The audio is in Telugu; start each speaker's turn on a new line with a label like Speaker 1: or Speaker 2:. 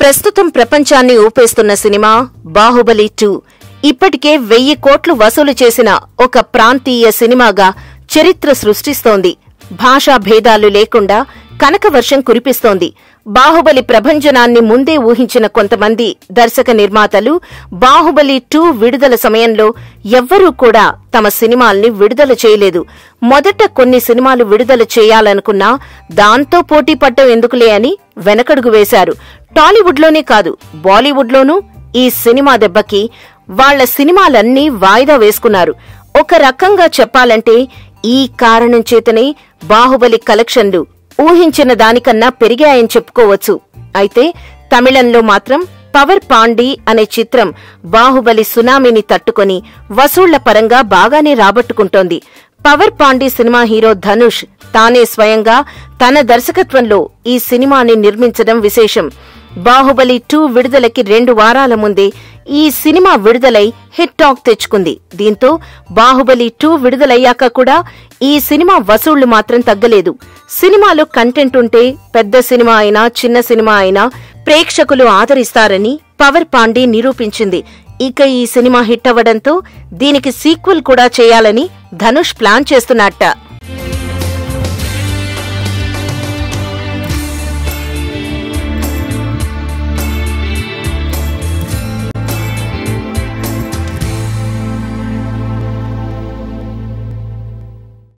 Speaker 1: ప్రస్తుతం ప్రపంచాన్ని ఊపేస్తున్న సినిమా బాహుబలి 2 ఇప్పటికే 1000 కోట్లు వసూలు చేసిన ఒక ప్రాంతీయ సినిమాగా చరిత్ర సృష్టిస్తోంది. భాషా భేదాలు లేకుండా కనకవర్షం కురిపిస్తోంది. బాహుబలి ప్రభంజనాన్ని ముందే ఊహించిన కొంతమంది దర్శక నిర్మాతలు బాహుబలి 2 విడుదల సమయంలో ఎవ్వరూ కూడా తమ సినిమాల్ని విడుదల చేయలేదు. మొదట కొన్ని సినిమాలు విడుదల చేయాలనుకున్నా దాంతో పోటీ పడ్డం ఎందుకులే అని వెనకడుగు వేశారు. టాలీవుడ్లోనే కాదు, బాలీవుడ్లోనూ ఈ సినిమా దెబ్బకి వాళ్ల సినిమాలన్నీ వాయిదా వేసుకున్నారు. ఒక రకంగా చెప్పాలంటే ఈ కారణం చేతనే బాహుబలి కలెక్షన్లు ఊహించిన దానికన్నా పెరిగాయని చెప్పుకోవచ్చు. అయితే తమిళంలో మాత్రం పవర్ పాండి అనే చిత్రం బాహుబలి సునామీని తట్టుకొని వసూళ్ల పరంగా బాగానే రాబట్టుకుంటోంది. పవర్ పాండి సినిమా హీరో ధనుష్ తానే స్వయంగా తన దర్శకత్వంలో ఈ సినిమాని నిర్మించడం విశేషం. బాహుబలి 2 విడుదలకి 2 వారాల ముందే ఈ సినిమా విడుదలై హిట్ టాక్ తెచ్చుకుంది. దీంతో బాహుబలి 2 విడుదలయ్యాక కూడా ఈ సినిమా వసూళ్లు మాత్రం తగ్గలేదు. సినిమాలో కంటెంట్ ఉంటే పెద్ద సినిమా అయినా చిన్న సినిమా అయినా ప్రేక్షకులు ఆదరిస్తారని పవర్ పాండి నిరూపించింది. ఇక ఈ సినిమా హిట్ అవ్వడంతో దీనికి సీక్వెల్ కూడా చేయాలని ధనుష్ ప్లాన్ చేస్తున్నట్ట.